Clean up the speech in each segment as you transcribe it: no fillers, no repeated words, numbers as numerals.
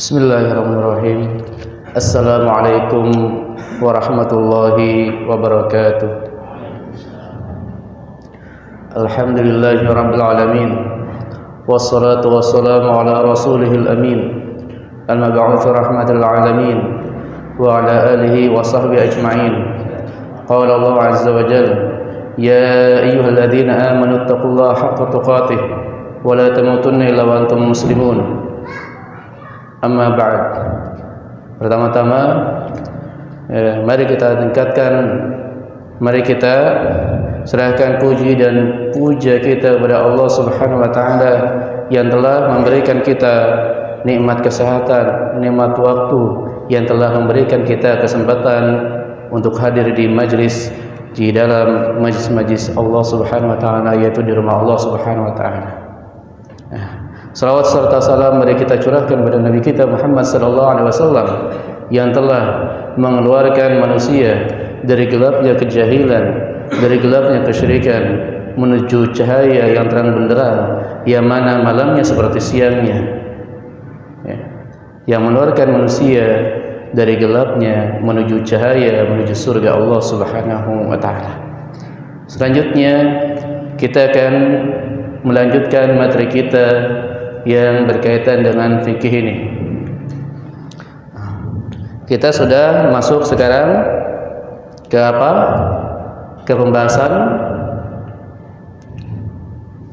Bismillahirrahmanirrahim. Assalamualaikum warahmatullahi wabarakatuh. Alhamdulillahi rabbil alamin. Wassalatu wassalamu ala rasulihil amin, al-mab'uts rahmatal alamin wa ala alihi wa sahbihi ajma'in. Qala Allah azza wa jalla, ya ayyuhalladzina amanu taqullaha haqqa tuqatih wa la tamutunna illa wa antum muslimun. Amma ba'd. Pertama-tama mari kita tingkatkan, mari kita serahkan puji dan puja kita kepada Allah Subhanahu wa taala yang telah memberikan kita nikmat kesehatan, nikmat waktu, yang telah memberikan kita kesempatan untuk hadir di majlis, di dalam majlis Allah Subhanahu wa taala, yaitu di rumah Allah Subhanahu wa taala. Salawat serta salam mari kita curahkan kepada Nabi kita Muhammad sallallahu alaihi wasallam yang telah mengeluarkan manusia dari gelapnya kejahilan, dari gelapnya kesyirikan menuju cahaya yang terang benderang, yang mana malamnya seperti siangnya, yang mengeluarkan manusia dari gelapnya menuju cahaya, menuju surga Allah Subhanahu wa taala. Selanjutnya kita akan melanjutkan materi kita yang berkaitan dengan fikih ini. Kita sudah masuk sekarang ke apa? Ke pembahasan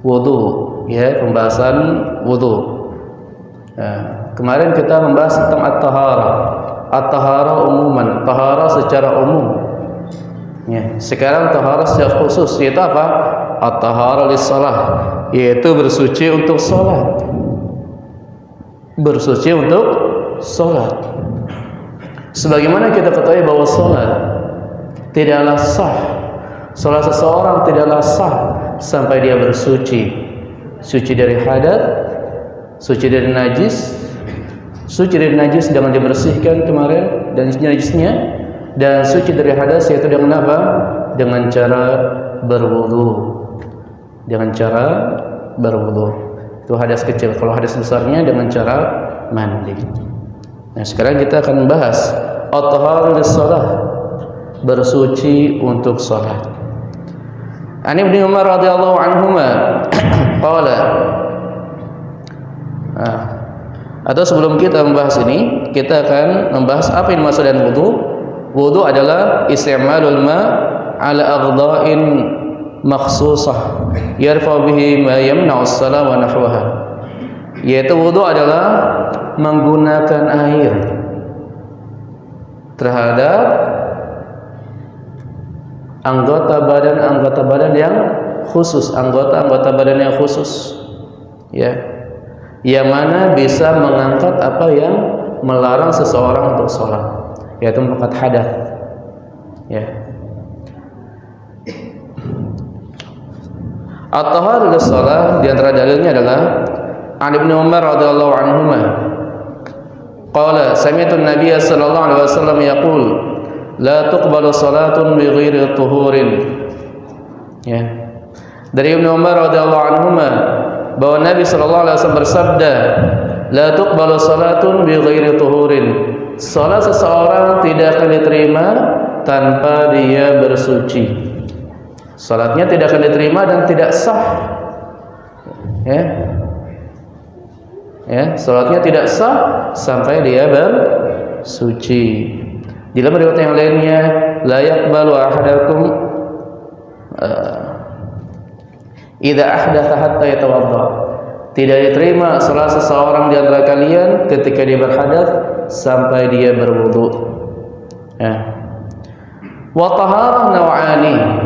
wudu, ya, pembahasan wudu. Kemarin kita membahas tentang at-taharah. At-taharah umuman, taharah secara umum. Ya, sekarang taharah secara khusus, yaitu apa? At-taharah lis-shalah, yaitu bersuci untuk salat. Bersuci untuk salat. Sebagaimana kita ketahui bahwa salat tidaklah sah, salat seseorang tidaklah sah sampai dia bersuci. Suci dari hadat, suci dari najis. Suci dari najis dengan dibersihkan kemarin dan najisnya, dan suci dari hadas yaitu dengan apa? Dengan cara berwudu. Dengan cara berwudu. Itu hadas kecil. Kalau hadas besarnya dengan cara mandi. Nah, sekarang kita akan membahas at-taharah lis-shalah, bersuci untuk salat. An Ibnu Umar radhiyallahu anhuma qala. Atau sebelum kita membahas ini, kita akan membahas apa yang dimaksud dengan wudu. Wudu adalah isti'malul ma' ala aghdha'in makhsusah yarfa bihi ma yamna'u as-salah wa nahwaha. Yaitu wudu adalah menggunakan air terhadap anggota badan yang khusus, anggota badan yang khusus, ya, yang mana bisa mengangkat apa yang melarang seseorang untuk sholat, yaitu mengangkat hadath, ya. At-taharah lis-shalah di antara dalilnya adalah An Ibnu Umar radhiyallahu anhuma qala sami'tu an-nabiy sallallahu alaihi wasallam yaqul la tuqbalu salatun bighairi tuhurin. Ya. Dari Ibnu Umar radhiyallahu anhuma bahwa Nabi sallallahu alaihi wasallam bersabda, la tuqbalu salatun bighairi tuhurin. Salat seseorang tidak akan diterima tanpa dia bersuci. Salatnya tidak akan diterima dan tidak sah. Ya, salatnya tidak sah sampai dia bersuci. Di dalam riwayat yang lainnya, la yaqbalu ahadakum idza ahdatha hatta yatawadda. Tidak diterima salat seseorang di antara kalian ketika dia berhadath sampai dia berwudu. Ya. Wa taharah naw'ani.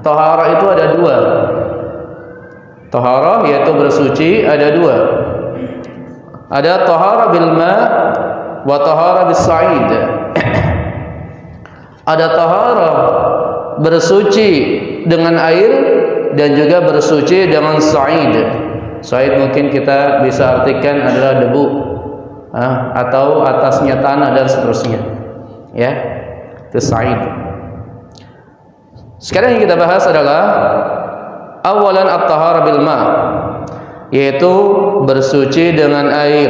Taharah itu ada dua. Taharah yaitu bersuci ada dua. Ada taharah bil ma' wa taharah bis sa'id. Ada taharah bersuci dengan air dan juga bersuci dengan sa'id. Sa'id mungkin kita bisa artikan adalah debu, atau atasnya tanah dan seterusnya. Ya, itu sa'id. Sekarang yang kita bahas adalah awalan at-taharah bil ma', yaitu bersuci dengan air.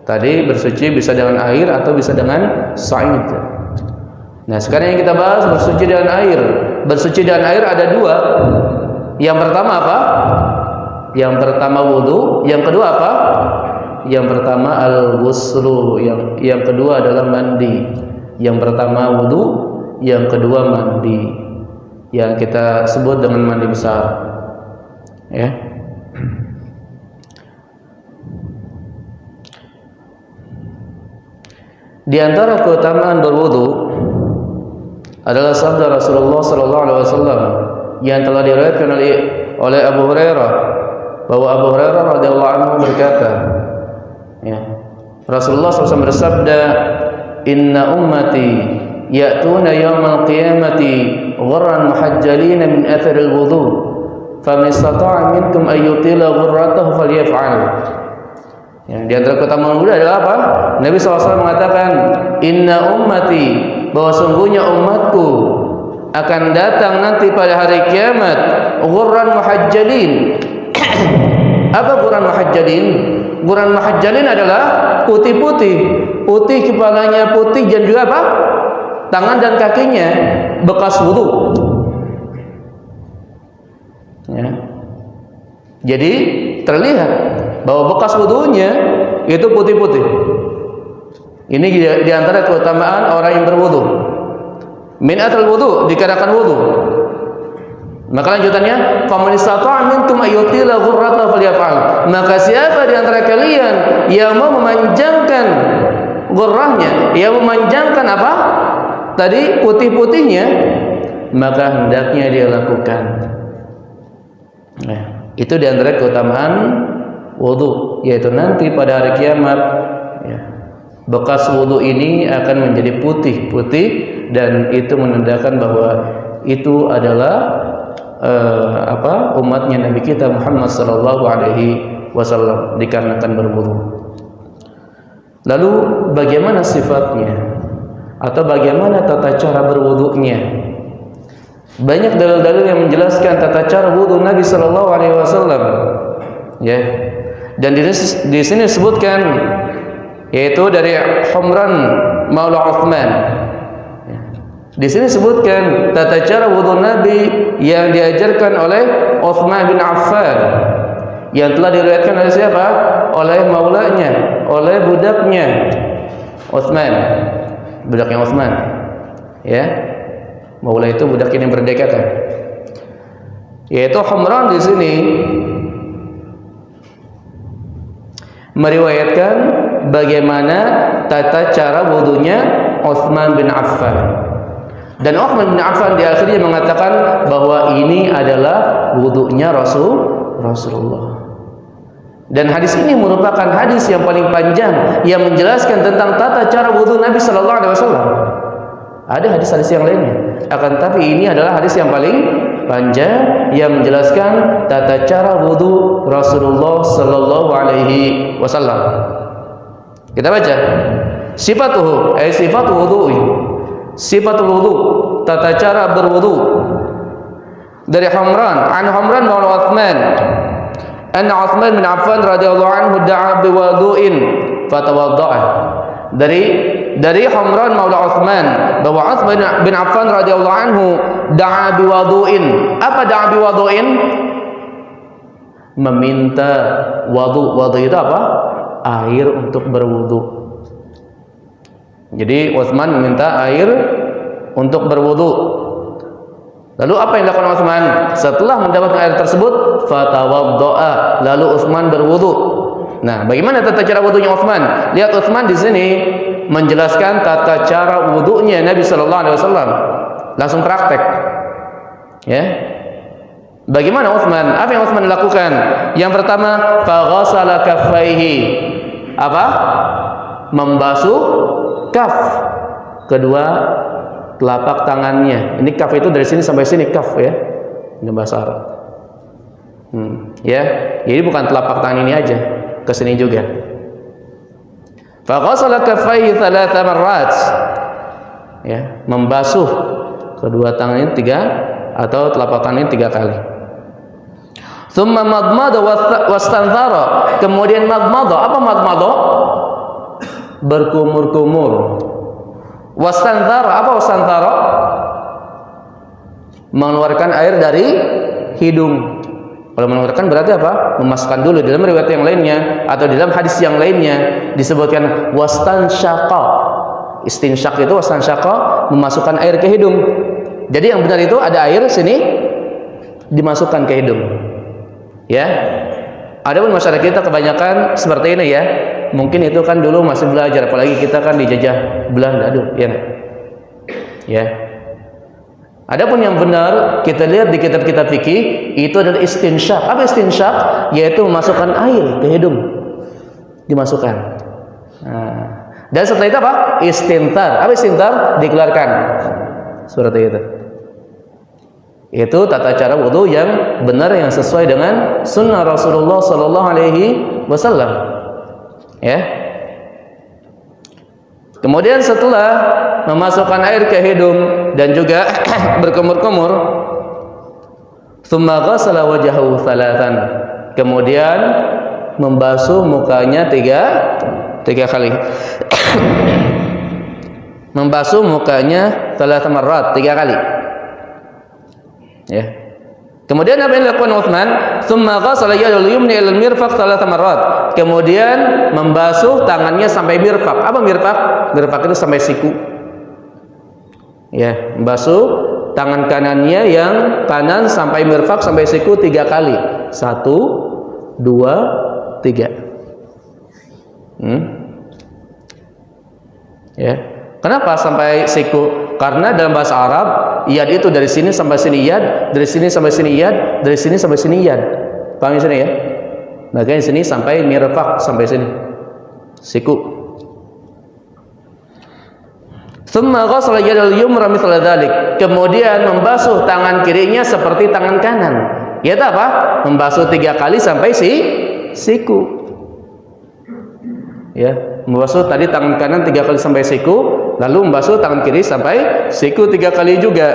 Tadi bersuci bisa dengan air atau bisa dengan sa'id. Nah, sekarang yang kita bahas bersuci dengan air. Bersuci dengan air ada dua. Yang pertama apa? Yang pertama wudu, yang kedua apa? Yang pertama al-ghuslu, yang kedua adalah mandi. Yang pertama wudu, yang kedua mandi. Yang kita sebut dengan mandi besar. Ya. Di antara keutamaan berwudu adalah sabda Rasulullah sallallahu alaihi wasallam yang telah diriwayatkan oleh Abu Hurairah, bahwa Abu Hurairah radhiyallahu anhu berkata, ya, Rasulullah SAW bersabda, "Inna ummati ya'tuna yawmal qiyamati ghurran muhajjalina min atharil wudu, faman istata'a minkum an yutila ghurratahu falyaf'al." Yang di antara keutamaan wudu adalah apa? Nabi SAW mengatakan, "Inna ummati," bahwa sungguhnya umatku akan datang nanti pada hari kiamat ghurran muhajjalin. Apa ghurran muhajjalin? Ghurran muhajjalin adalah putih-putih, putih kepalanya putih dan juga apa? Tangan dan kakinya bekas wudu. Ya. Jadi terlihat bahwa bekas wudunya itu putih-putih. Ini di antara keutamaan orang yang berwudu. Min atal wudu, dikarenakan wudu. Maka lanjutannya, faman istata'a minkum ayyutila ghurratahu falyaf'al. Maka siapa di antara kalian yang mau memanjangkan ghurrahnya, yang memanjangkan apa? Tadi putih-putihnya, maka hendaknya dia lakukan. Nah, itu di antara keutamaan wudu, yaitu nanti pada hari kiamat, ya, bekas wudu ini akan menjadi putih-putih, dan itu menandakan bahwa itu adalah umatnya Nabi kita Muhammad sallallahu alaihi wasallam, dikarenakan berwudu. Lalu bagaimana sifatnya atau bagaimana tata cara berwudunya? Banyak dalil-dalil yang menjelaskan tata cara wudu Nabi sallallahu alaihi wasallam. Ya. Dan di sini disebutkan, yaitu dari Humran Maula Uthman. Di sini disebutkan tata cara wudu Nabi yang diajarkan oleh Uthman bin Affan, yang telah diriwayatkan oleh siapa? Oleh maulanya, oleh budaknya Uthman, budaknya Uthman. Ya, maula itu budak yang merdekakan. Yaitu Humran di sini meriwayatkan bagaimana tata cara wudunya Uthman bin Affan. Dan Uthman bin Affan di akhirnya mengatakan bahwa ini adalah wudunya Rasulullah. Dan hadis ini merupakan hadis yang paling panjang yang menjelaskan tentang tata cara wudu Nabi sallallahu alaihi wasallam. Ada hadis-hadis yang lainnya, akan tapi ini adalah hadis yang paling panjang yang menjelaskan tata cara wudu Rasulullah sallallahu alaihi wasallam. Kita baca sifatuhu, sifat wudu'i, sifatul wudu, tata cara berwudu. Dari Humran, an Humran maula Uthman, anna Uthman bin Affan radhiyallahu anhu da'a biwudu'in fatawadda'a. Dari Humran maula Uthman, bahwa Uthman bin Affan radhiyallahu anhu da'a biwudu'in. Apa da'a biwudu'in? Meminta wudu. Wudu itu apa? Air untuk berwudu. Jadi Utsman meminta air untuk berwudu. Lalu apa yang dilakukan Utsman? Setelah mendapatkan air tersebut, fatawaddoa, lalu Utsman berwudu. Nah, bagaimana tata cara wudunya Utsman? Lihat Utsman di sini menjelaskan tata cara wudunya Nabi sallallahu alaihi wasallam. Langsung praktek. Ya. Bagaimana Utsman? Apa yang Utsman lakukan? Yang pertama, faghasala kaffaihi. Apa? Membasuh kaf, kedua telapak tangannya. Ini kaf itu dari sini sampai sini kaf, ya. Ini bahasa Arab. Ya, jadi bukan telapak tangan ini aja, ke sini juga. Faghasala kaffaihi 3 marrat. Ya, membasuh kedua tangannya 3 atau telapak tangannya 3 kali. Tsumma madmada wastanthara. Kemudian madmada. Apa madmada? berkumur-kumur. Wastantara, apa wastantara? Mengeluarkan air dari hidung. Kalau mengeluarkan berarti apa? Memasukkan dulu. Dalam riwayat yang lainnya atau dalam hadis yang lainnya disebutkan wastansyaqa. Istinsyak itu wastansyaqa, memasukkan air ke hidung. Jadi yang benar itu ada air sini dimasukkan ke hidung. Ya. Adapun masyarakat kita kebanyakan seperti ini ya. Mungkin itu kan dulu masih belajar, apalagi kita kan dijajah Belanda, aduh, ya. Ya. Adapun yang benar kita lihat di kitab-kitab fikih itu adalah istinsyak. Apa istinsyak? Yaitu memasukkan air ke hidung, dimasukkan. Nah, dan setelah itu apa? Istintar. Apa istintar? Dikeluarkan. Seperti itu. Itu tata cara wudu yang benar, yang sesuai dengan sunnah Rasulullah Sallallahu Alaihi Wasallam. Ya. Kemudian setelah memasukkan air ke hidung dan juga berkumur-kumur, tsumma ghassala wajhahu thalathan. Kemudian membasuh mukanya tiga kali. Membasuh mukanya thalatha marrat, 3 kali. Ya. Kemudian apa yang dilakukan Utsman? Tsumma ghassala yadul yumna ila al-mirfaq thalatha marrat. Kemudian membasuh tangannya sampai mirfaq. Apa mirfaq? Mirfaq itu sampai siku. Ya, membasuh tangan kanannya yang kanan sampai mirfaq, sampai siku 3 kali. 1, 2, 3. Ya. Kenapa sampai siku? Karena dalam bahasa Arab, iyad itu dari sini sampai sini iyad, dari sini sampai sini iyad, dari sini sampai sini iyad. Paham di sini ya? Makanya sini sampai mirfaq, sampai sini. Siku. Tsumma ghassala yadal yumna mithla dzalik. Kemudian membasuh tangan kirinya seperti tangan kanan. Yaitu apa? Membasuh 3 kali sampai siku. Ya, membasuh tadi tangan kanan 3 kali sampai siku, lalu membasuh tangan kiri sampai siku 3 kali juga.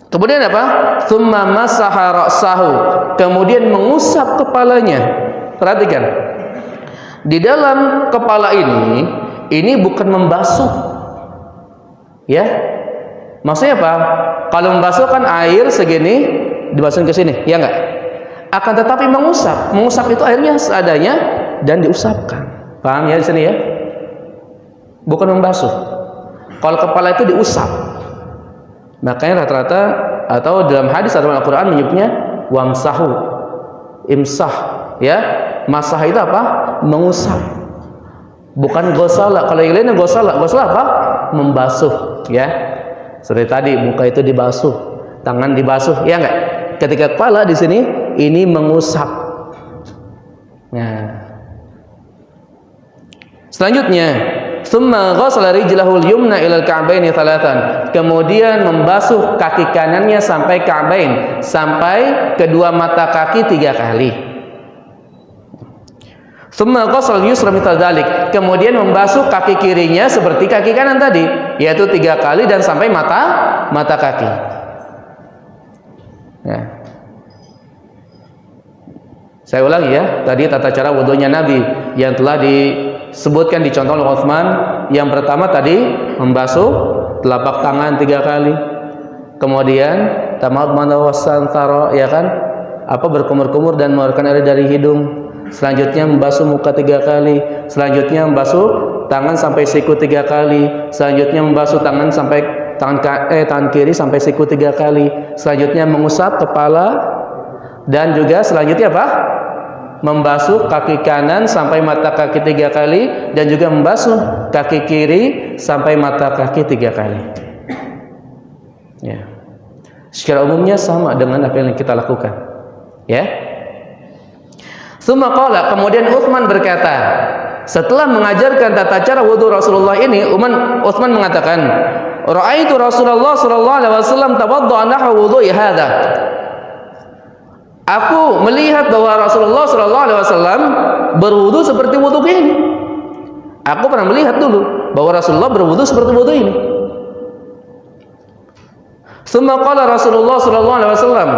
Kemudian apa? Tsumma masaha ra'sahu. Kemudian mengusap kepalanya. Perhatikan. Di dalam kepala ini bukan membasuh. Ya. Maksudnya apa? Kalau membasuh kan air segini dibasuhin ke sini, ya enggak? Akan tetapi mengusap. Mengusap itu airnya seadanya dan diusapkan. Paham ya di sini ya? Bukan membasuh. Kalau kepala itu diusap. Makanya rata-rata atau dalam hadis atau Al-Qur'an menyebutnya wamsahu. Imsah, ya. Masah itu apa? Mengusap. Bukan gosala. Kalau yang lainnya gosala. Gosala apa? Membasuh, ya. Seperti tadi muka itu dibasuh, tangan dibasuh, ya enggak? Ketika kepala di sini ini mengusap. Nah. Selanjutnya, tsumma ghassala rijlahul yumna ila al-ka'baini thalathan. Kemudian membasuh kaki kanannya sampai ka'bain, sampai kedua mata kaki 3 kali. Tsumma ghassala yusra mithla dzalik. Kemudian membasuh kaki kirinya seperti kaki kanan tadi, yaitu 3 kali dan sampai mata kaki. Ya. Saya ulangi ya, tadi tata cara wudunya Nabi yang telah disebutkan dicontoh oleh Utsman. Yang pertama tadi membasuh telapak tangan 3 kali. Kemudian tamadmana wasantara, ya kan? Apa berkumur-kumur dan mengeluarkan air dari hidung. Selanjutnya membasuh muka 3 kali. Selanjutnya membasuh tangan sampai siku 3 kali. Selanjutnya membasuh tangan sampai tangan kiri sampai siku 3 kali. Selanjutnya mengusap kepala dan juga selanjutnya apa? Membasuh kaki kanan sampai mata kaki 3 kali dan juga membasuh kaki kiri sampai mata kaki 3 kali. Ya. Secara umumnya sama dengan apa yang kita lakukan. Ya. Tsumma qala, kemudian Utsman berkata, setelah mengajarkan tata cara wudu Rasulullah ini, Utsman mengatakan, "Ra'aitu Rasulullah sallallahu alaihi wasallam tawadda'a nahwa wudu'i hadza." Aku melihat bahwa Rasulullah sallallahu alaihi wasallam berwudu seperti wudu ini. Aku pernah melihat dulu bahwa Rasulullah berwudu seperti wudu ini. Tsumma qala Rasulullah sallallahu alaihi wasallam.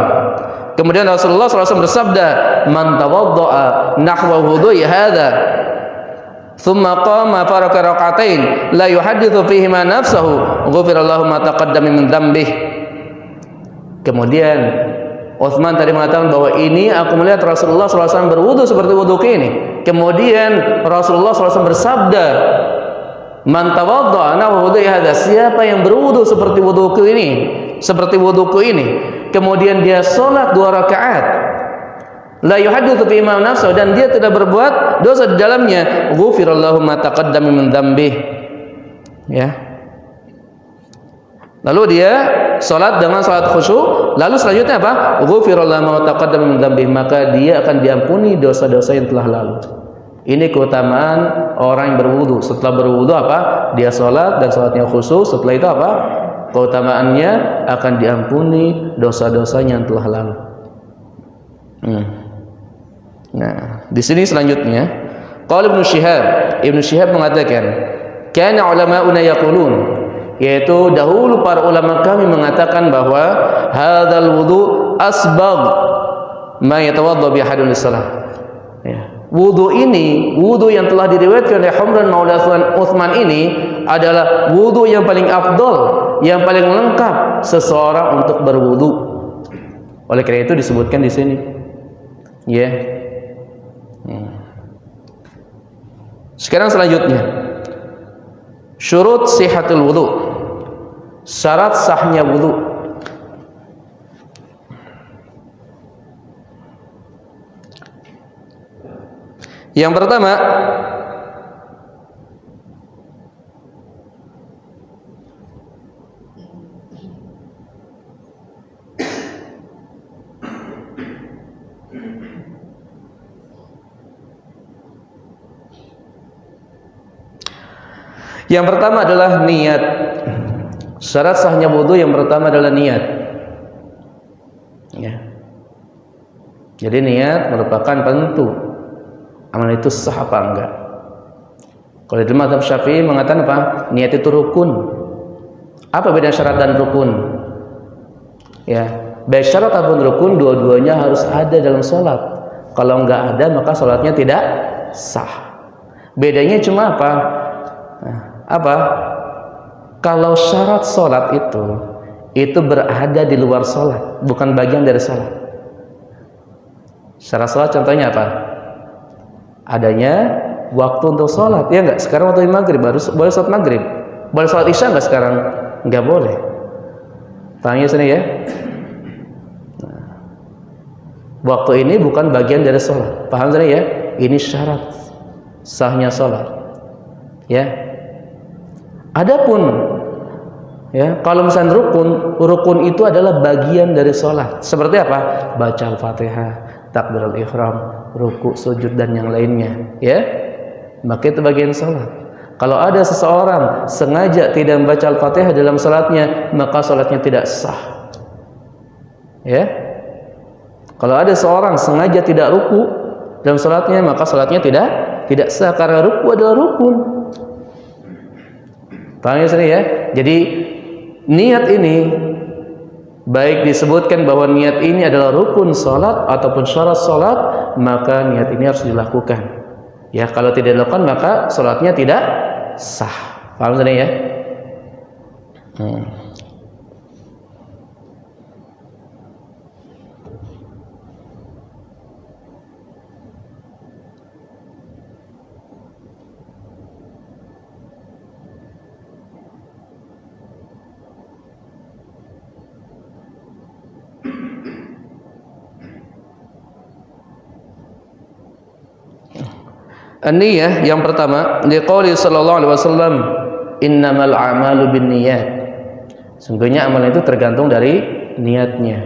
Kemudian Rasulullah sallallahu alaihi wasallam bersabda, "Man tawadda'a nahwa wudu'i hadza." thumma qama faraka rak'atain la yuhadditsu fihima nafsahu ghufira lahu ma taqaddama min dzambih. Kemudian Utsman tadi mengatakan bahwa ini aku melihat Rasulullah SAW berwudu seperti wuduku ini. Kemudian Rasulullah SAW bersabda, man tawadda'a nahwa wudu'i hadza, siapa yang berwudu seperti wuduku ini, seperti wuduku ini, kemudian dia salat 2 rakaat, la yuhadditsu fi imam nafsuhu, dan dia tidak berbuat dosa di dalamnya, ghufirallahu ma taqaddama min dzambih. Ya. Lalu dia salat dengan salat khusyuk, lalu selanjutnya apa? Ghufirallahu ma taqaddama min dzambih, maka dia akan diampuni dosa-dosa yang telah lalu. Ini keutamaan orang yang berwudu. Setelah berwudu apa? Dia salat dan salatnya khusyuk. Setelah itu apa? Keutamaannya akan diampuni dosa-dosanya yang telah lalu. Nah, di sini selanjutnya qala Ibnu Syihab mengatakan, kana ulama'una yaqulun, yaitu dahulu para ulama kami mengatakan bahwa hadzal wudu asbagh ma yatawadda bi ahadun lis-salah. Ya. Wudu ini, wudu yang telah diriwayatkan oleh Humran Maula Utsman ini adalah wudu yang paling afdal, yang paling lengkap seseorang untuk berwudu. Oleh karena itu disebutkan di sini. Ya. Sekarang selanjutnya, syurut sihatul wudu. Syarat sahnya wudu. Yang pertama, adalah niat. Syarat sahnya wudu yang pertama adalah niat. Ya. Jadi niat merupakan penentu amal itu sah apa enggak. Kalau di mazhab Syafi'i mengatakan apa? Niat itu rukun. Apa beda syarat dan rukun? Ya, baik syarat ataupun rukun, dua-duanya harus ada dalam sholat. Kalau enggak ada, maka sholatnya tidak sah. Bedanya cuma apa? Apa? Kalau syarat sholat itu berada di luar sholat, bukan bagian dari sholat. Syarat sholat contohnya apa? Adanya waktu untuk sholat, ya enggak? Sekarang waktu maghrib, boleh sholat maghrib. Boleh sholat isya enggak sekarang? Enggak boleh. Paham ya sini ya? Nah, waktu ini bukan bagian dari sholat. Paham sini ya? Ini syarat sahnya sholat. Ya. Adapun ya, kalau misalnya rukun itu adalah bagian dari sholat. Seperti apa? Baca Al-Fatihah, takbiratul ihram, ruku, sujud dan yang lainnya, ya. Maka itu bagian salat. Kalau ada seseorang sengaja tidak membaca Al-Fatihah dalam salatnya, maka salatnya tidak sah. Ya. Kalau ada seorang sengaja tidak ruku dalam salatnya, maka salatnya tidak sah karena ruku adalah rukun. Paham ya sini ya? Jadi niat ini baik disebutkan bahwa niat ini adalah rukun salat ataupun syarat salat, maka niat ini harus dilakukan. Ya, kalau tidak dilakukan maka salatnya tidak sah. Paham tadi ya? An-niyah yang pertama, liqauli sallallahu alaihi wasallam, innamal a'malu binniyat. Sungguhnya amal itu tergantung dari niatnya.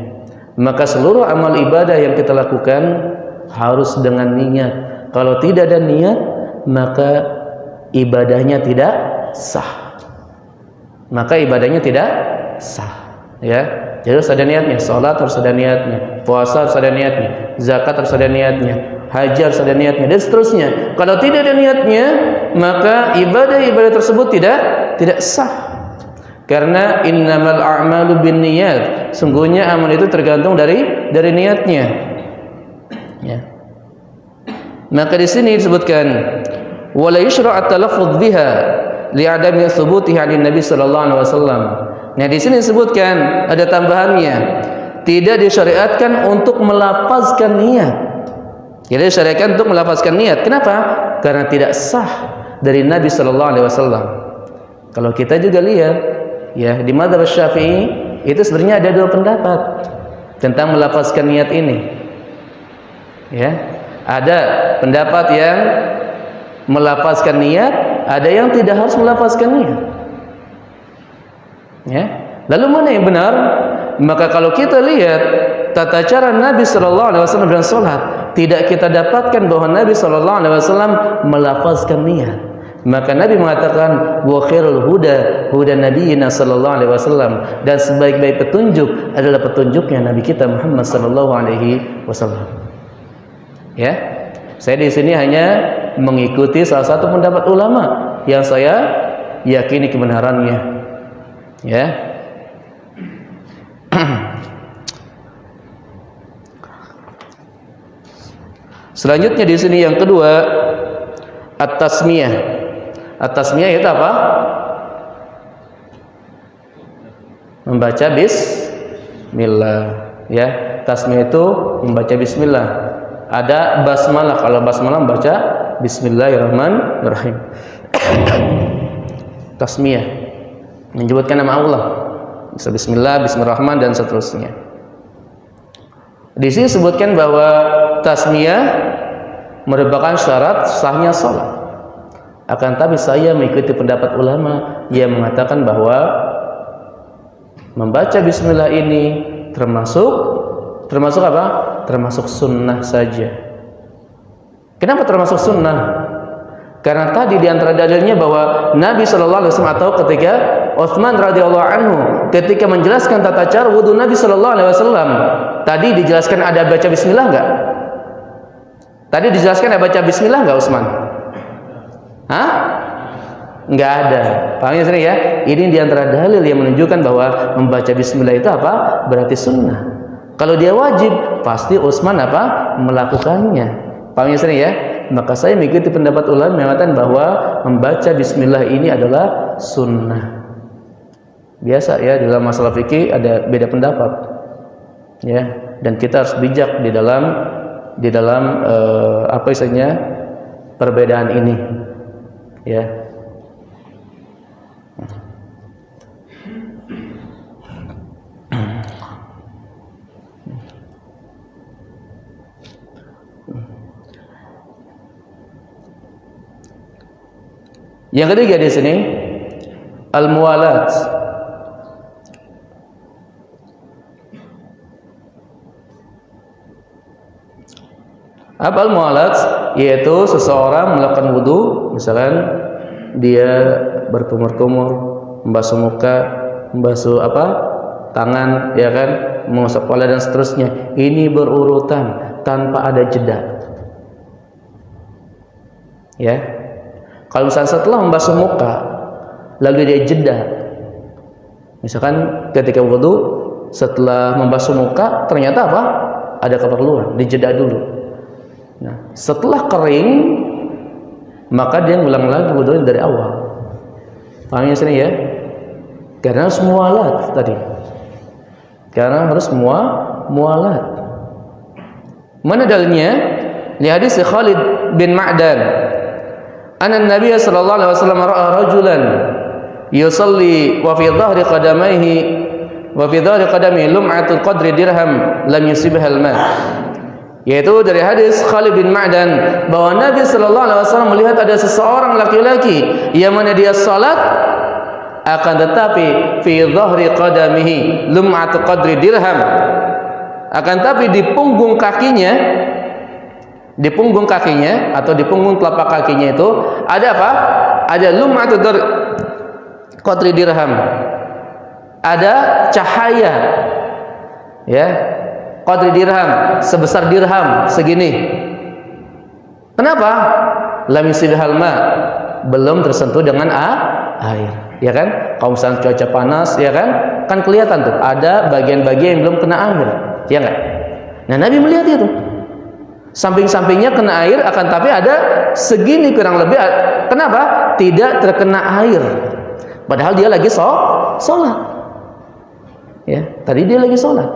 Maka seluruh amal ibadah yang kita lakukan harus dengan niat. Kalau tidak ada niat, maka ibadahnya tidak sah. Maka ibadahnya tidak sah, ya. Jadi harus ada niatnya, salat harus ada niatnya, puasa harus ada niatnya, zakat harus ada niatnya, haji harus ada niatnya, dan seterusnya. Kalau tidak ada niatnya, maka ibadah-ibadah tersebut tidak sah. Karena innamal a'malu binniyat. Sungguhnya amal itu tergantung dari niatnya. Ya. Maka di sini disebutkan wa la yushra' at-talaffuz biha li'adami thubutiha an Nabi sallallahu alaihi wasallam. Nah, di sini disebutkan ada tambahannya, tidak disyariatkan untuk melafazkan niat. Tidak disyariatkan untuk melafazkan niat. Kenapa? Karena tidak sah dari Nabi sallallahu alaihi wasallam. Kalau kita juga lihat ya, di mazhab Syafi'i itu sebenarnya ada dua pendapat tentang melafazkan niat ini. Ya, ada pendapat yang melafazkan niat, ada yang tidak harus melafazkan niat. Ya, lalu mana yang benar? Maka kalau kita lihat tata cara Nabi sallallahu alaihi wasallam dalam salat, tidak kita dapatkan bahwa Nabi sallallahu alaihi wasallam melafazkan niat. Maka Nabi mengatakan wa khairul huda huda nabiyina sallallahu alaihi wasallam, dan sebaik-baik petunjuk adalah petunjuknya Nabi kita Muhammad sallallahu alaihi wasallam. Ya. Saya di sini hanya mengikuti salah satu pendapat ulama yang saya yakini kebenarannya. Ya. Selanjutnya di sini yang kedua, at-tasmiyah. At-tasmiyah itu apa? Membaca bismillah, ya. Tasmiyah itu membaca bismillah. Ada basmalah, kalau basmalah membaca bismillahirrahmanirrahim. Tasmiyah menyebutkan nama Allah. Bisa bismillah, bismillahirrahman dan seterusnya. Di sini disebutkan bahwa tasmiyah merupakan syarat sahnya salat. Akan tapi saya mengikuti pendapat ulama yang mengatakan bahwa membaca bismillah ini termasuk apa? Termasuk sunnah saja. Kenapa termasuk sunnah? Karena tadi di antara dalilnya bahwa Nabi sallallahu alaihi wasallam, atau ketika Utsman radhiyallahu anhu ketika menjelaskan tata cara wudu Nabi sallallahu alaihi wasallam, tadi dijelaskan ada baca bismillah enggak? Tadi dijelaskan ada baca bismillah enggak, Utsman? Hah? Enggak ada. Paham ya, ya? Ini di antara dalil yang menunjukkan bahwa membaca bismillah itu apa? Berarti sunnah. Kalau dia wajib, pasti Utsman apa? Melakukannya. Paham ya, ya? Maka saya mengikuti pendapat ulama yang mengatakan bahwa membaca bismillah ini adalah sunnah. Biasa ya, dalam masalah fikih ada beda pendapat. Ya, dan kita harus bijak di dalam apa istilahnya perbedaan ini. Ya. Yang ketiga di sini al-muwalat. Apa al-muwalat? Yaitu seseorang melakukan wudu, misalkan dia berkumur-kumur, membasuh muka, membasuh apa? Tangan, ya kan? Mengusap kepala dan seterusnya. Ini berurutan tanpa ada jeda. Ya. Kalau misalnya setelah membasuh muka, lalu dia jeda, misalkan ketika wudu setelah membasuh muka ternyata apa? Ada keperluan, dijeda dulu. Nah, setelah kering, maka dia ngulang lagi wudunya dari awal. Paham ya sini ya? Karena harus mualat tadi. Karena harus mualat. Mana dalilnya? Di hadis Khalid bin Ma'dan. Anna Nabi sallallahu alaihi wasallam ra'a rajulan yusalli wa fi dhahri qadamihi lum'atul qadri dirham lam yusibha al-ma. Yaitu dari hadis Khalid bin Ma'dan bahwa Nabi sallallahu alaihi wasallam melihat ada seseorang laki-laki yang mana dia salat, akan tetapi fi dhahri qadamihi lum'atul qadri dirham, akan tapi di punggung kakinya atau di punggung telapak kakinya itu ada apa? Ada lum'atul qadri dirham. Ada cahaya. Ya. Qadri dirham, sebesar dirham segini. Kenapa? Lam yusibhal ma, belum tersentuh dengan air. Ya kan? Kalau misalnya cuaca panas, ya kan? Kan kelihatan tuh ada bagian-bagian yang belum kena air. Ya enggak? Nah, Nabi melihat itu. Samping-sampingnya kena air, akan tapi ada segini kurang lebih. Kenapa? Tidak terkena air. Padahal dia lagi sholat. Ya, tadi dia lagi sholat.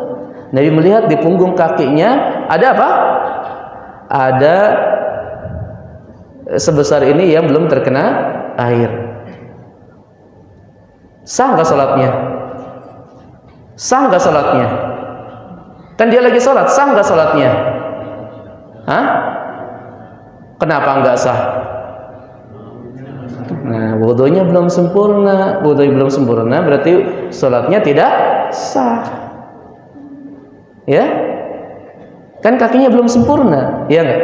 Nabi melihat di punggung kakinya ada apa? Ada sebesar ini yang belum terkena air. Sah nggak sholatnya? Sah nggak sholatnya? Kan dia lagi sholat, sah nggak sholatnya? Hah? Kenapa nggak sah? Nah, wudunya belum sempurna. Wudunya belum sempurna berarti sholatnya tidak sah. Ya? Kan kakinya belum sempurna, ya nggak?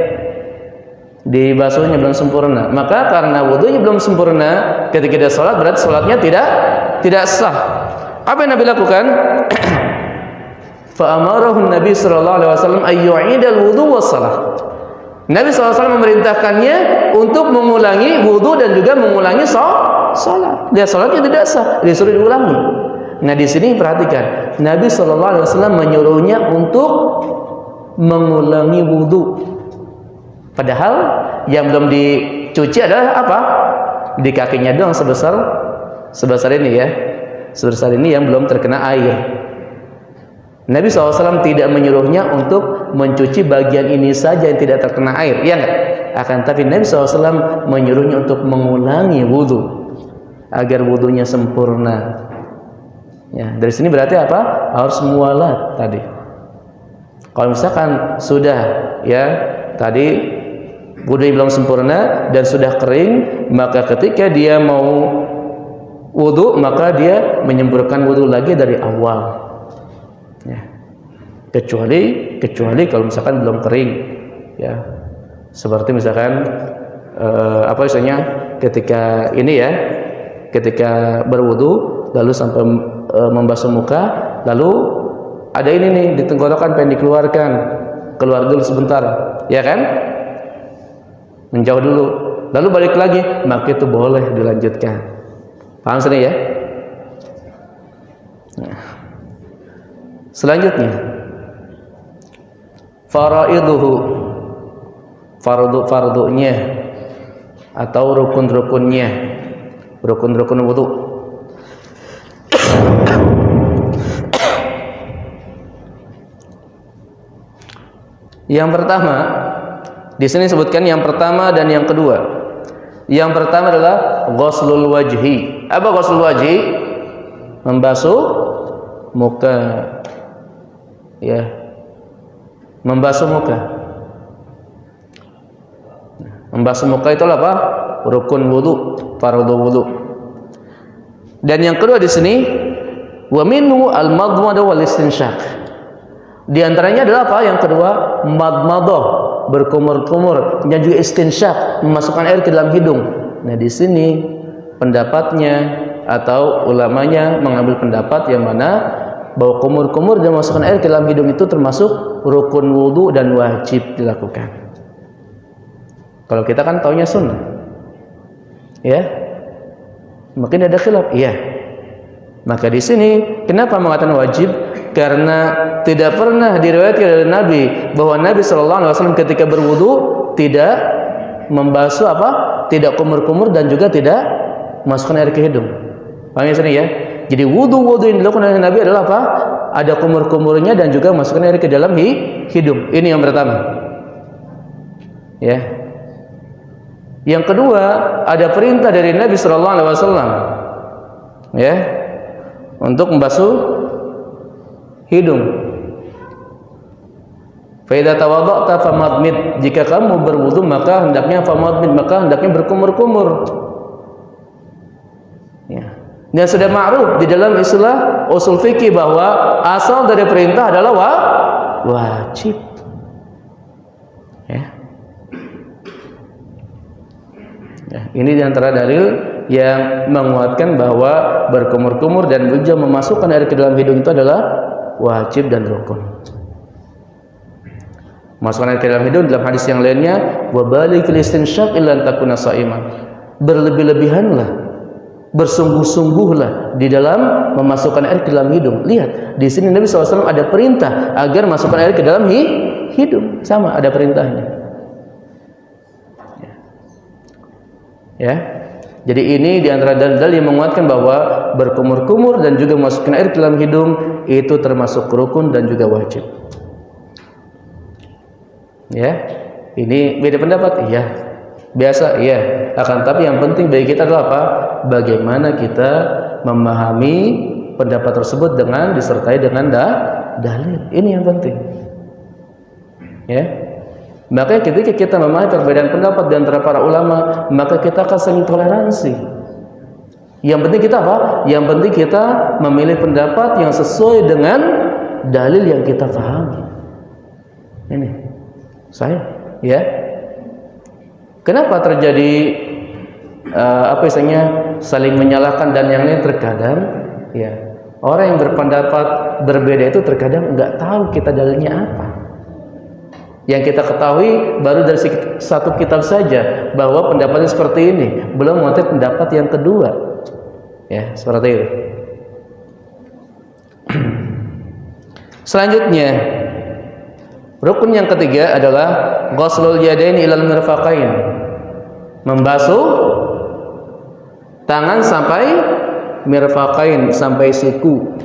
Di basuhnya belum sempurna. Maka karena wudunya belum sempurna, ketika dia sholat berarti sholatnya tidak sah. Apa yang Nabi lakukan? Fa'amarahu Nabi sallallahu alaihi wasallam ayyu'idal wudu wassalah. Nabi SAW memerintahkannya untuk mengulangi wudu dan juga mengulangi sholat. Dia sholatnya tidak sah, disuruh diulangi. Nah di sini perhatikan, Nabi SAW menyuruhnya untuk mengulangi wudu. Padahal yang belum dicuci adalah apa? Di kakinya doang sebesar ini ya, sebesar ini yang belum terkena air. Nabi SAW tidak menyuruhnya untuk mencuci bagian ini saja yang tidak terkena air, ya enggak? Akan tapi Nabi SAW menyuruhnya untuk mengulangi wudhu agar wudhunya sempurna. Ya, dari sini berarti apa? Harus mualat tadi. Kalau misalkan sudah ya tadi wudhunya belum sempurna dan sudah kering, maka ketika dia mau wudhu maka dia menyempurnakan wudhu lagi dari awal. Ya. Kecuali kalau misalkan belum kering, ya, seperti misalkan apa istilahnya ketika ini ya, ketika berwudu lalu sampai membasuh muka, lalu ada ini nih di tenggorokan pengen dikeluarkan, keluar dulu sebentar, ya kan, menjauh dulu, lalu balik lagi, maka itu boleh dilanjutkan. Paham sini ya? Nah. Selanjutnya faraiduhu, fardunya atau rukun-rukunnya, rukun-rukun wudu. Yang pertama di sini disebutkan yang pertama dan yang kedua. Yang pertama adalah ghuslul wajhi. Apa ghuslul wajhi? Membasuh muka. Ya, membasuh muka. Membasuh muka itu apa? Rukun wudu, fardhu wudu. Dan yang kedua di sini wa minhu al-madmadah wal istinsyaq. Di antaranya adalah apa? Yang kedua, madmadah, berkumur-kumur, dan juga istinsyaq, memasukkan air ke dalam hidung. Nah, di sini pendapatnya atau ulamanya mengambil pendapat yang mana bahwa kumur-kumur dan memasukkan air ke dalam hidung itu termasuk rukun wudu dan wajib dilakukan. Kalau kita kan taunya sunnah, ya. Mungkin ada khilaf, iya. Maka di sini kenapa mengatakan wajib? Karena tidak pernah diriwayatkan dari Nabi bahwa Nabi SAW ketika berwudu tidak membasuh apa? Tidak kumur-kumur dan juga tidak masukkan air ke hidung. Paham ya sini ya? Jadi wudu yang dilakukan oleh Nabi adalah apa? Ada kumur-kumurnya dan juga masukkan air ke dalam hidung. Ini yang pertama. Ya. Yang kedua, ada perintah dari Nabi SAW, ya, untuk membasuh hidung. Fa idza tawadda'ta famadmid. Jika kamu berwudu maka hendaknya famadmid, maka hendaknya berkumur-kumur. Ya. Dan sudah ma'ruf di dalam istilah usul fikih bahwa asal dari perintah adalah wajib. Ya. Ya, ini diantara dalil yang menguatkan bahwa berkumur-kumur dan juga memasukkan air ke dalam hidung itu adalah wajib dan rukun. Masukkan air ke dalam hidung dalam hadis yang lainnya, wa baligil istinsyaq illa an takuna sha'iman. Berlebih-lebihanlah, bersungguh-sungguhlah di dalam memasukkan air ke dalam hidung. Lihat, di sini Nabi SAW ada perintah agar masukkan air ke dalam hidung, sama ada perintahnya. Ya. Jadi ini di antara dalil yang menguatkan bahwa berkumur-kumur dan juga memasukkan air ke dalam hidung itu termasuk rukun dan juga wajib. Ya. Ini beda pendapat? Iya. Biasa, iya. Akan tapi yang penting bagi kita adalah apa? Bagaimana kita memahami pendapat tersebut dengan disertai dengan dalil. Ini yang penting. Ya. Maka ketika kita memahami perbedaan pendapat di antara para ulama, maka kita akan saling toleransi. Yang penting kita apa? Yang penting kita memilih pendapat yang sesuai dengan dalil yang kita pahami. Ini saya, ya. Kenapa terjadi saling menyalahkan dan yang lain terkadang, ya, orang yang berpendapat berbeda itu terkadang nggak tahu kita dalilnya apa. Yang kita ketahui baru dari satu kitab saja bahwa pendapatnya seperti ini, belum mengetahui pendapat yang kedua. Ya, seperti itu. Selanjutnya, rukun yang ketiga adalah ghuslul yadain ilal mirfaqain. Membasuh tangan sampai mirfaqain, sampai siku.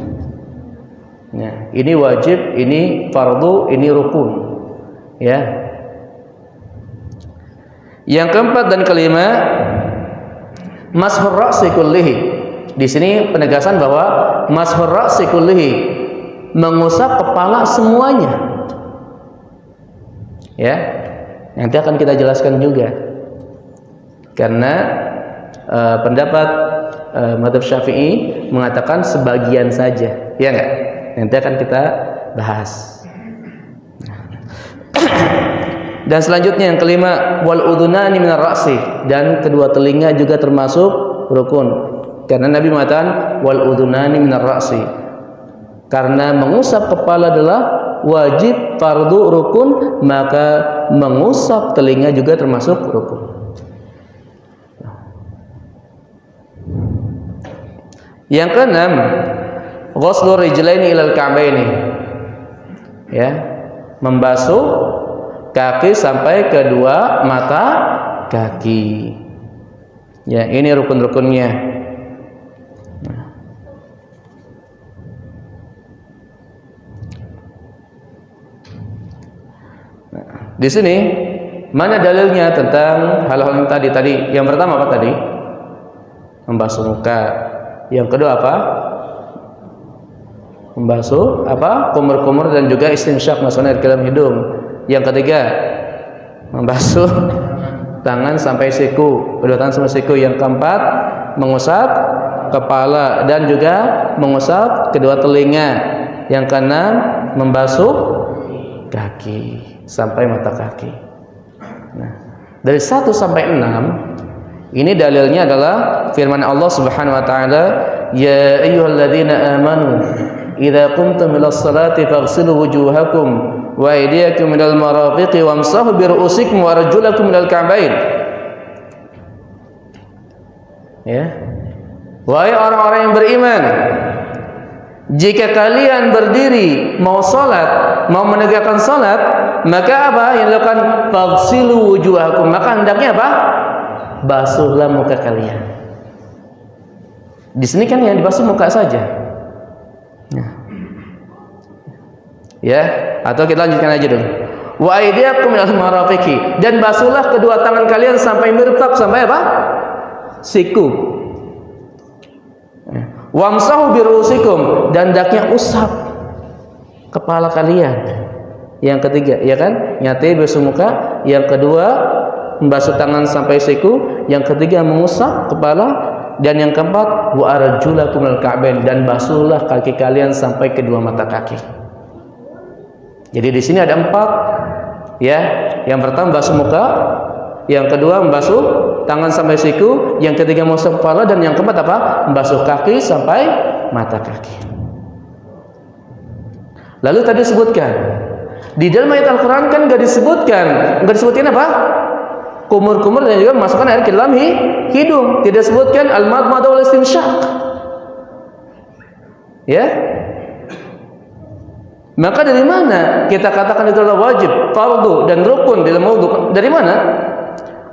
Nah, ini wajib, ini fardu, ini rukun. Ya. Yang keempat dan kelima, mashur ra'si kullihi. Di sini penegasan bahwa mashur ra'si kullihi, mengusap kepala semuanya. Ya. Nanti akan kita jelaskan juga. Karena pendapat mazhab Syafi'i mengatakan sebagian saja. Ya enggak? Nanti akan kita bahas. Dan selanjutnya yang kelima, wal udhunani minar ra'si, dan kedua telinga juga termasuk rukun. Karena Nabi mengatakan wal udhunani minar ra'si. Karena mengusap kepala adalah wajib, fardu, rukun, maka mengusap telinga juga termasuk rukun. Yang keenam, ghuslur rijlaini ilal ka'baini. Ya, membasuh kaki sampai kedua mata kaki. Ya, ini rukun-rukunnya. Nah, di sini mana dalilnya tentang hal-hal yang tadi? Yang pertama apa tadi? Membasuh muka. Yang kedua apa? Membasuh apa? Kumur-kumur dan juga istinsyak, masukkan air ke dalam hidung. Yang ketiga, membasuh tangan sampai siku, kedua tangan sampai siku. Yang keempat, mengusap kepala dan juga mengusap kedua telinga. Yang keenam, membasuh kaki sampai mata kaki. Nah, dari 1 sampai 6 ini dalilnya adalah firman Allah Subhanahu wa taala, ya ayyuhalladzina amanu idza qumtum ilas salati faghsilu wujuhakum wa aydiyakum minal marafiqi wamsahu bi ru'usikum wa arjulakum minal ka'bain. Ya. Wahai orang-orang yang beriman, jika kalian berdiri mau salat, mau menegakkan salat, maka apa yang dilakukan? Faghsilu wujuhakum, maka hendaknya apa? Basuhlah muka kalian. Di sini kan yang dibasuh muka saja. Ya, atau kita lanjutkan aja dulu. Wa aydiyakum minal marafiqi, dan basuhlah kedua tangan kalian sampai mirfaq, sampai apa? Siku. Wamsahu bi ru'usikum, dan hendaknya usap kepala kalian. Yang ketiga, ya kan? Nyate basuh muka, yang kedua membasuh tangan sampai siku, yang ketiga mengusap kepala, dan yang keempat wa arjulakum minal ka'bain, dan basuhlah kaki kalian sampai kedua mata kaki. Jadi di sini ada 4, ya. Yang pertama basuh muka, yang kedua membasuh tangan sampai siku, yang ketiga mengusap kepala, dan yang keempat apa? Membasuh kaki sampai mata kaki. Lalu tadi sebutkan di dalam ayat Al-Quran kan nggak disebutkan apa? Kumur-kumur dan juga memasukkan air ke dalam hidung. Tidak sebutkan al-madmadah wal istinsyak. Ya. Maka dari mana kita katakan itu adalah wajib, fardu dan rukun dalam wudu? Dari mana?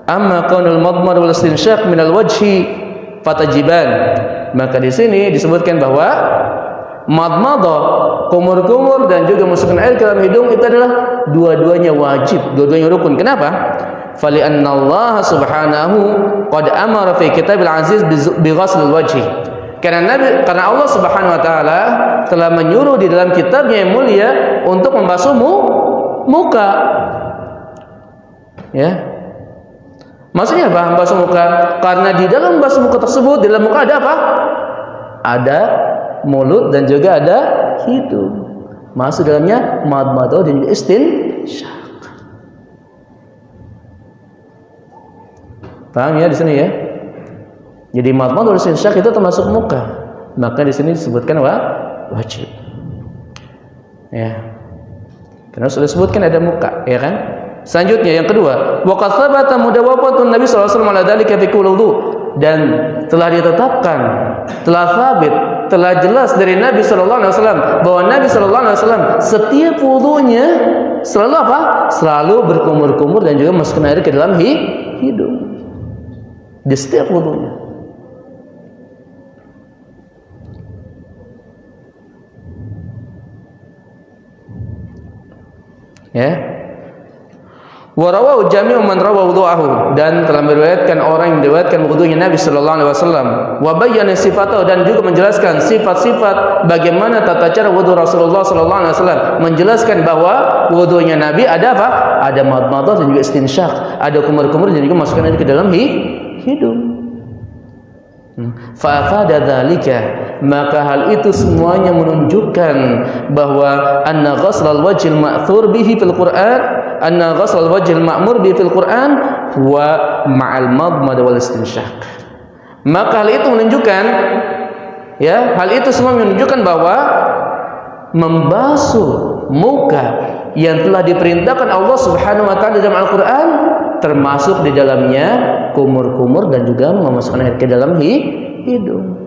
Amma kaunul madmad wal istinsyaq minal wajhi fatajiban. Maka di sini disebutkan bahwa madmadah, kumur-kumur dan juga masukkan air ke dalam hidung itu adalah dua-duanya wajib, dua-duanya rukun. Kenapa? Fali anna Allah subhanahu qad amara fi kitabil aziz bi ghaslil wajhi. Karena Allah subhanahu wa ta'ala telah menyuruh di dalam kitabnya yang mulia untuk membasuh muka. Ya. Maksudnya apa membasuh muka? Karena di dalam membasuh muka tersebut, di dalam muka ada apa? Ada mulut dan juga ada hidung. Masuk dalamnya madmadah dan juga istinsyaq. Paham ya di sini ya? Jadi madmadah dan istinsyaq itu termasuk muka. Maka di sini disebutkan wajib. Ya. Karena sudah disebutkan ada muka, ya kan? Selanjutnya yang kedua, wa qad thabata mudawafatun Nabi sallallahu alaihi wasallam ala dzalika fi kulli wudu, dan telah ditetapkan, telah sabit, telah jelas dari Nabi sallallahu alaihi wasallam bahwa Nabi sallallahu alaihi wasallam setiap wudunya selalu apa? Selalu berkumur-kumur dan juga masukkan air ke dalam hidung. Di setiap wudunya. Ya. Wa rawahu jami'u man rawa wudu'ahu, dan telah meriwayatkan orang yang meriwayatkan wudunya Nabi sallallahu alaihi wasallam, wa bayyana sifatahu, dan juga menjelaskan sifat-sifat bagaimana tata cara wudu Rasulullah sallallahu alaihi wasallam, menjelaskan bahwa wudunya Nabi ada apa? Ada madmadah dan juga istinsyaq, ada kumur-kumur dan juga masukkan air ke dalam hidung. Fa afada dzalika, maka hal itu semuanya menunjukkan bahwa anna ghaslal wajhil ma'thur bihi fil Qur'an, anna ghaslal wajhil ma'mur bihi fil Qur'an wa ma'al madmad wal istinsyaq. Maka hal itu menunjukkan, ya, hal itu semua menunjukkan bahwa membasuh muka yang telah diperintahkan Allah Subhanahu wa taala dalam Al-Qur'an termasuk di dalamnya kumur-kumur dan juga memasukkan air ke dalam hidung.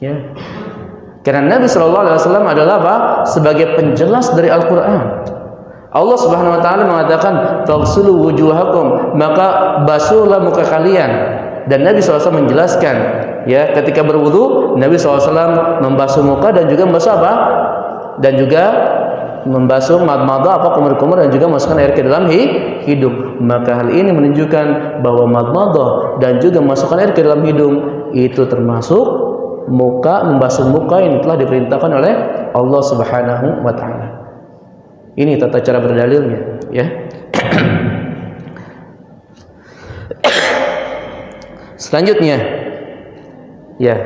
Ya. Karena Nabi sallallahu alaihi wasallam adalah apa? Sebagai penjelas dari Al-Qur'an. Allah Subhanahu wa taala mengatakan, "Faghsulu wujuhakum," maka basuhlah muka kalian. Dan Nabi SAW menjelaskan, ya, ketika berwudu Nabi SAW membasuh muka dan juga membasuh apa? Dan juga membasuh madmadah, apa, kumur-kumur, dan juga masukkan air ke dalam hidung. Maka hal ini menunjukkan bahwa madmadah dan juga masukkan air ke dalam hidung itu termasuk muka, membasuh muka yang telah diperintahkan oleh Allah Subhanahu wa taala. Ini tata cara berdalilnya, ya. Selanjutnya, ya.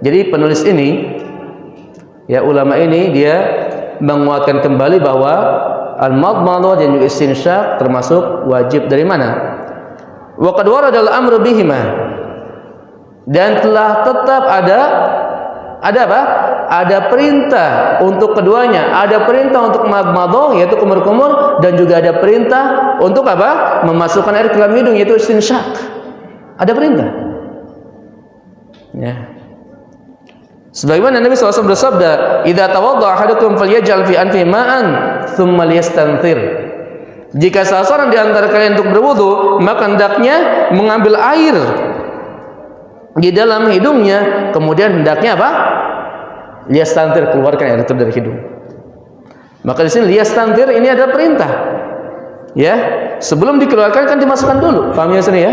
Jadi penulis ini, ya, ulama ini dia menguatkan kembali bahwa al-madmadah dan juga istinsyaq termasuk wajib. Dari mana? Wa qad warada al-amru bihima, dan telah tetap ada apa? Ada perintah untuk keduanya. Ada perintah untuk madmadah yaitu kumur-kumur, dan juga ada perintah untuk apa? Memasukkan air ke dalam hidung yaitu istinsyaq. Ada perintah. Ya. Sebagaimana Nabi SAW bersabda, "Idza tawadda'a ahadukum falyaj'al fi anfihi ma'an, tsumma liyastanthir." Jika salah seorang di antara kalian untuk berwudu, maka hendaknya mengambil air di dalam hidungnya, kemudian hendaknya apa? Liyastanthir, keluarkan air itu dari hidung. Maka di sini liyastanthir ini adalah perintah. Ya, sebelum dikeluarkan kan dimasukkan dulu. Paham ya sini ya?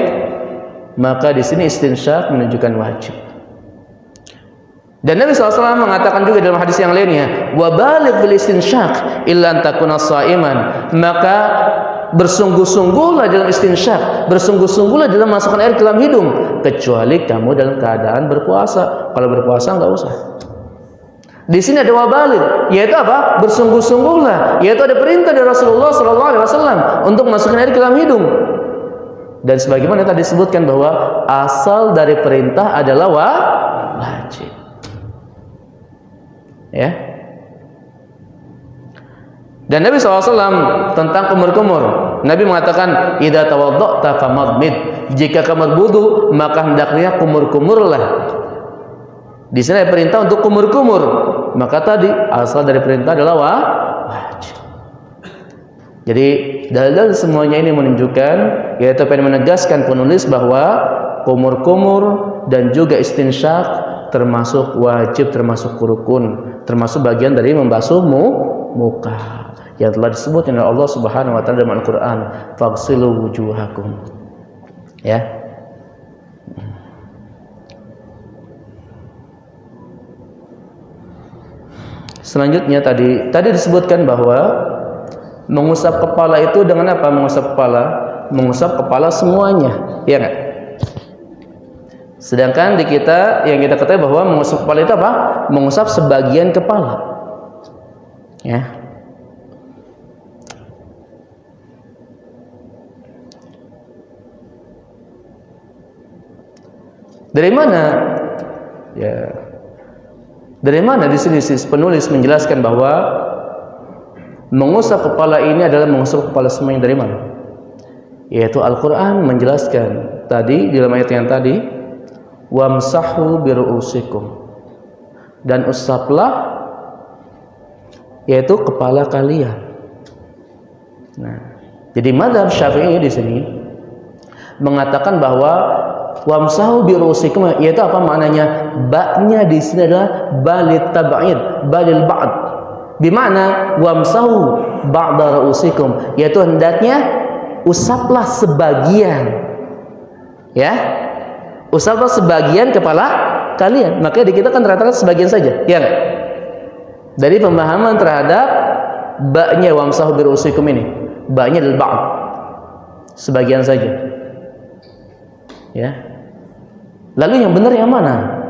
Maka di sini istinsyaq menunjukkan wajib. Dan Nabi SAW mengatakan juga dalam hadis yang lainnya, wa baligh bil istinsyaq illa an takuna sha'iman, maka bersungguh-sungguhlah dalam istinsyaq, bersungguh-sungguhlah dalam masukkan air ke dalam hidung, kecuali kamu dalam keadaan berpuasa. Kalau berpuasa enggak usah. Di sini ada wabaligh, yaitu apa? Bersungguh-sungguhlah, yaitu ada perintah dari Rasulullah SAW untuk masukkan air ke dalam hidung. Dan sebagaimana tadi disebutkan bahwa asal dari perintah adalah wajib. Ya. Dan Nabi SAW tentang kumur-kumur, Nabi mengatakan, idza tawadda'ta famadmid, jika kamu berwudu maka hendaknya kumur-kumurlah. Di sini ada perintah untuk kumur-kumur, maka tadi asal dari perintah adalah wajib. Jadi dalil semuanya ini menunjukkan, yaitu pengen menegaskan penulis bahwa kumur-kumur dan juga istinsyak termasuk wajib, termasuk rukun, termasuk bagian dari membasuh muka yang telah disebut oleh Allah Subhanahu wa taala dalam Al-Qur'an, faghsilu wujuhakum. Ya. Selanjutnya tadi disebutkan bahwa mengusap kepala itu dengan apa? Mengusap kepala semuanya, ya enggak? Sedangkan di kita yang kita ketahui bahwa mengusap kepala itu apa? Mengusap sebagian kepala. Ya. Dari mana? Ya. Dari mana di sini penulis menjelaskan bahwa mengusap kepala ini adalah mengusap kepala semuanya? Dari mana? Yaitu Al-Quran menjelaskan tadi di dalam ayat yang tadi, wamsahu biru'usikum, dan usaplah yaitu kepala kalian. Nah, jadi mazhab Syafi'i di sini mengatakan bahwa wamsahu biru'usikum yaitu apa maknanya? Ba-nya di sini adalah balit tab'id, balil ba'd. Bimana wamsahu ba'da ru'usikum, yaitu hendaknya usaplah sebagian. Ya. Usaplah sebagian kepala kalian. Makanya di kita kan rata-rata sebagian saja, ya enggak? Dari pemahaman terhadap ba-nya wamsahu biru'usikum ini, ba-nya adalah ba'd, sebagian saja. Ya. Lalu yang benar yang mana?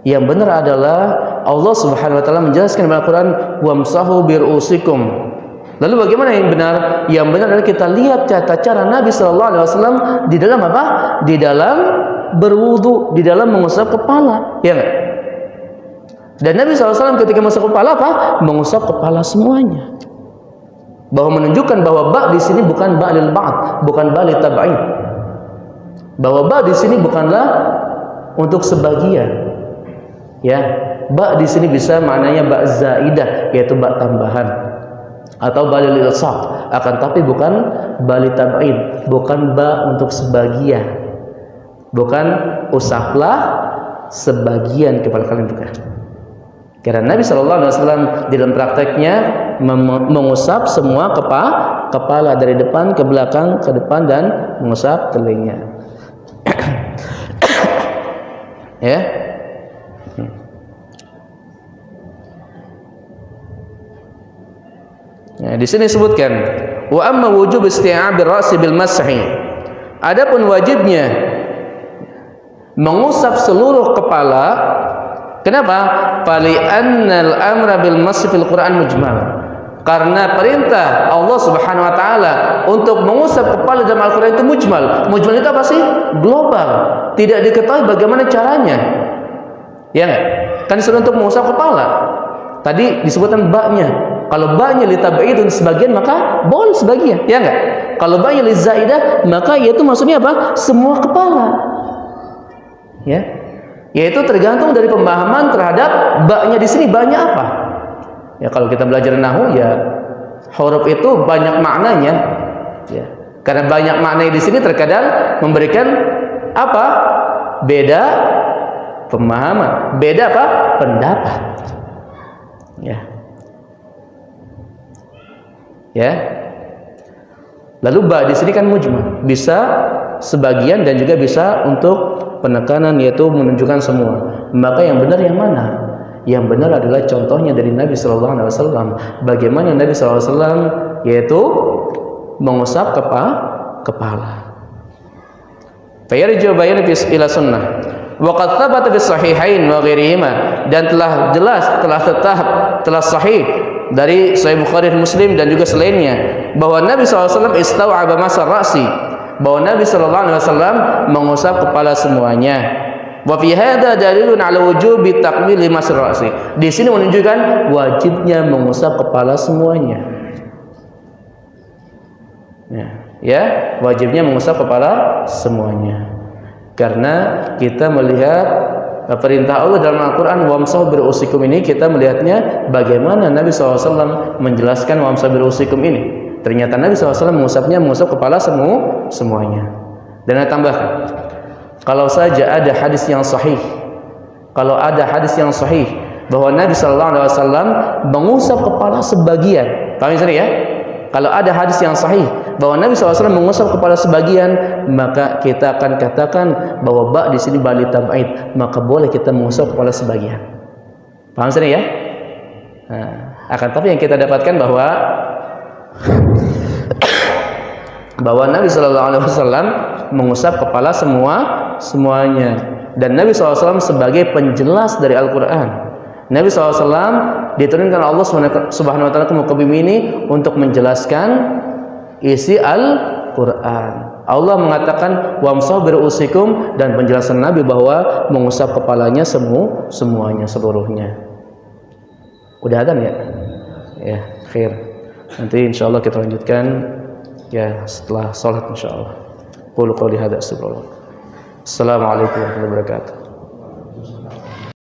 Yang benar adalah Allah Subhanahu wa taala menjelaskan dalam Al-Qur'an wamsahu biru'usikum. Lalu bagaimana yang benar? Yang benar adalah kita lihat tata cara Nabi sallallahu alaihi wasallam di dalam apa? Di dalam berwudu, di dalam mengusap kepala, ya enggak? Dan Nabi SAW ketika mengusap kepala apa? Mengusap kepala semuanya. Bahwa menunjukkan bahwa ba di sini bukan ba lil ba'd, bukan ba li tab'id. Bahwa ba di sini bukanlah untuk sebagian. Ya, ba di sini bisa maknanya ba zaidah, yaitu ba tambahan, atau ba lil ilsaq, akan tapi bukan ba li tab'id, bukan ba untuk sebagian. Bukan usaplah sebagian kepala kalian, bukan. Karena Nabi SAW dalam prakteknya mengusap semua kepala dari depan ke belakang, ke depan, dan mengusap telinga. Ya. Nah, di sini disebutkan wa amma wujub isti'abil ra'si bil mashi. Adapun wajibnya mengusap seluruh kepala. Kenapa? Fali annal amra bil masih fil Quran mujmal. Karena perintah Allah Subhanahu wa taala untuk mengusap kepala dalam Al-Qur'an itu mujmal. Mujmal itu apa sih? Global. Tidak diketahui bagaimana caranya. Ya enggak? Kan disuruh untuk mengusap kepala. Tadi disebutkan ba-nya. Kalau ba-nya li tab'idun sebagian, maka boleh sebagian, ya enggak? Kalau ba-nya li zaidah, maka yaitu maksudnya apa? Semua kepala. Ya, yaitu tergantung dari pemahaman terhadap ba-nya di sini, ba-nya apa. Ya, kalau kita belajar nahwu ya huruf itu banyak maknanya. Ya, karena banyak makna di sini terkadang memberikan apa? Beda pemahaman, beda apa? Pendapat. Ya. Ya. Lalu ba di sini kan mujmal, bisa sebagian dan juga bisa untuk penekanan, yaitu menunjukkan semua. Maka yang benar yang mana? Yang benar adalah contohnya dari Nabi sallallahu alaihi wasallam. Bagaimana Nabi sallallahu alaihi wasallam yaitu mengusap kepala. Fayarju bayan ila sunnah. Wa qad thabata bis sahihain wa ghairihima, dan telah jelas, telah sahih dari Sahih Bukhari dan Muslim dan juga selainnya bahwa Nabi SAW istawa'aba masar ra'si, bahwa Nabi SAW mengusap kepala semuanya. Wa fi hadza dalilun ala wujubi taqmili masar ra'si. Di sini menunjukkan wajibnya mengusap kepala semuanya. Ya, wajibnya mengusap kepala semuanya. Karena kita melihat perintah Allah dalam Al-Quran wamsahu birusikum ini kita melihatnya bagaimana Nabi SAW menjelaskan wamsahu birusikum ini. Ternyata Nabi SAW mengusap kepala semuanya. Dan saya tambahkan, kalau saja ada hadis yang sahih, bahwa Nabi SAW mengusap kepala sebagian, paham ini ya? Kalau ada hadis yang sahih bahwa Nabi SAW mengusap kepala sebagian, maka kita akan katakan bahwa ba di sini ba li tab'id, maka boleh kita mengusap kepala sebagian. Paham sini ya? Nah, akan tapi yang kita dapatkan bahwa Nabi SAW mengusap kepala semuanya, dan Nabi SAW sebagai penjelas dari Al-Quran. Nabi SAW diturunkan Allah Subhanahu wa taala ke muka bumi ini untuk menjelaskan isi Al-Quran. Allah mengatakan wamsahu birusikum, dan penjelasan Nabi bahwa mengusap kepalanya semuanya seluruhnya. Udah ada ya? Ya, khair. Nanti insyaallah kita lanjutkan ya setelah salat insyaallah. Qul qouli hadza astagfirullah. Assalamualaikum warahmatullahi wabarakatuh.